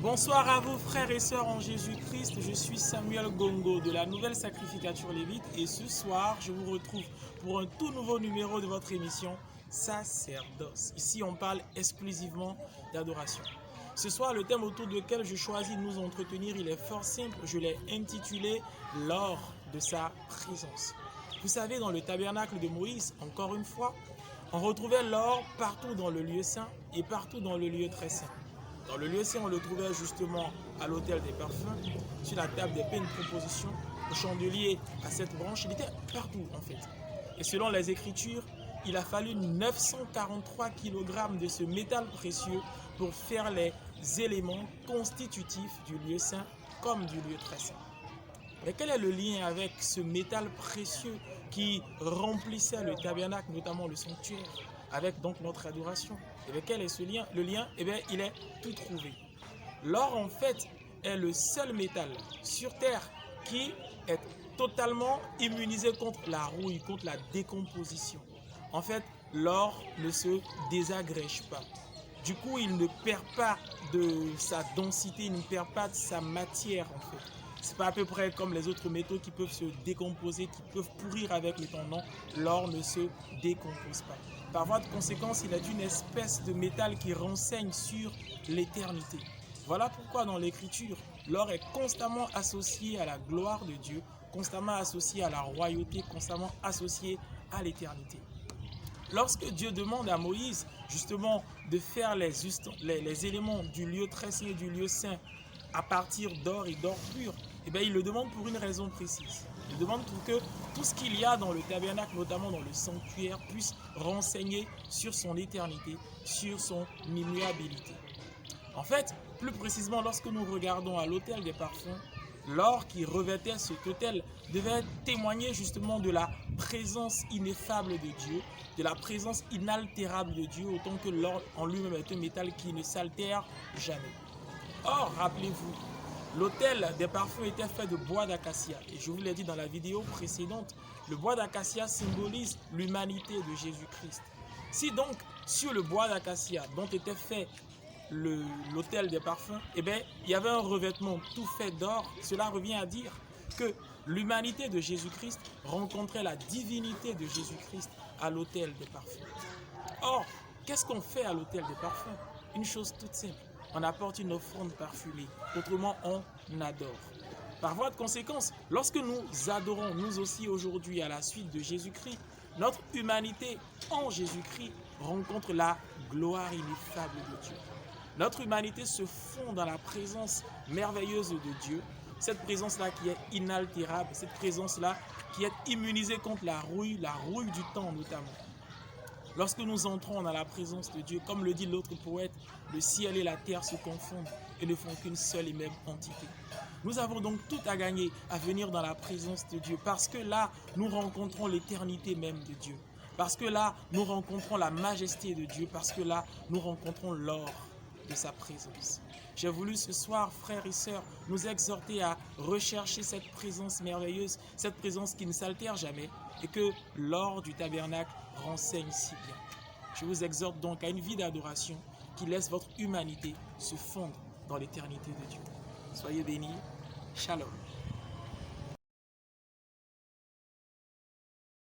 Bonsoir à vous frères et sœurs en Jésus-Christ, je suis Samuel Gongo de la Nouvelle Sacrificature Lévite et ce soir je vous retrouve pour un tout nouveau numéro de votre émission Sacerdoce. Ici on parle exclusivement d'adoration. Ce soir le thème autour duquel je choisis de nous entretenir il est fort simple, je l'ai intitulé Lors de sa présence. Vous savez, dans le tabernacle de Moïse, encore une fois, on retrouvait l'or partout dans le lieu saint et partout dans le lieu très saint. Dans le lieu saint, on le trouvait justement à l'autel des parfums, sur la table des peines de proposition, au chandelier à cette branche, il était partout en fait. Et selon les Écritures, il a fallu 943 kg de ce métal précieux pour faire les éléments constitutifs du lieu saint comme du lieu très saint. Mais quel est le lien avec ce métal précieux qui remplissait le tabernacle, notamment le sanctuaire, avec donc notre adoration? Et bien quel est ce lien? Le lien, eh bien, il est tout trouvé. L'or, en fait, est le seul métal sur Terre qui est totalement immunisé contre la rouille, contre la décomposition. En fait, l'or ne se désagrège pas. Du coup, il ne perd pas de sa densité, il ne perd pas de sa matière, en fait. C'est pas à peu près comme les autres métaux qui peuvent se décomposer, qui peuvent pourrir avec le temps. Non, l'or ne se décompose pas. Par voie de conséquence, il est une espèce de métal qui renseigne sur l'éternité. Voilà pourquoi dans l'Écriture, l'or est constamment associé à la gloire de Dieu, constamment associé à la royauté, constamment associé à l'éternité. Lorsque Dieu demande à Moïse justement de faire les éléments du lieu très saint et du lieu saint à partir d'or et d'or pur, eh bien, il le demande pour une raison précise. Il demande pour que tout ce qu'il y a dans le tabernacle, notamment dans le sanctuaire, puisse renseigner sur son éternité, sur son immuabilité. En fait, plus précisément, lorsque nous regardons à l'autel des parfums, l'or qui revêtait cet autel devait témoigner justement de la présence ineffable de Dieu, de la présence inaltérable de Dieu, autant que l'or en lui-même est un métal qui ne s'altère jamais. Or, rappelez-vous, l'autel des parfums était fait de bois d'acacia. Et je vous l'ai dit dans la vidéo précédente, le bois d'acacia symbolise l'humanité de Jésus-Christ. Si donc, sur le bois d'acacia dont était fait l'autel des parfums, eh bien, il y avait un revêtement tout fait d'or, cela revient à dire que l'humanité de Jésus-Christ rencontrait la divinité de Jésus-Christ à l'autel des parfums. Or, qu'est-ce qu'on fait à l'autel des parfums? Une chose toute simple. On apporte une offrande parfumée. Autrement, on adore. Par voie de conséquence, lorsque nous adorons, nous aussi aujourd'hui, à la suite de Jésus-Christ, notre humanité en Jésus-Christ rencontre la gloire ineffable de Dieu. Notre humanité se fond dans la présence merveilleuse de Dieu, cette présence-là qui est inaltérable, cette présence-là qui est immunisée contre la rouille du temps notamment. Lorsque nous entrons dans la présence de Dieu, comme le dit l'autre poète, le ciel et la terre se confondent et ne font qu'une seule et même entité. Nous avons donc tout à gagner à venir dans la présence de Dieu parce que là, nous rencontrons l'éternité même de Dieu. Parce que là, nous rencontrons la majesté de Dieu. Parce que là, nous rencontrons l'or de sa présence. J'ai voulu ce soir, frères et sœurs, nous exhorter à rechercher cette présence merveilleuse, cette présence qui ne s'altère jamais et que l'or du tabernacle renseigne si bien. Je vous exhorte donc à une vie d'adoration qui laisse votre humanité se fondre dans l'éternité de Dieu. Soyez bénis. Shalom.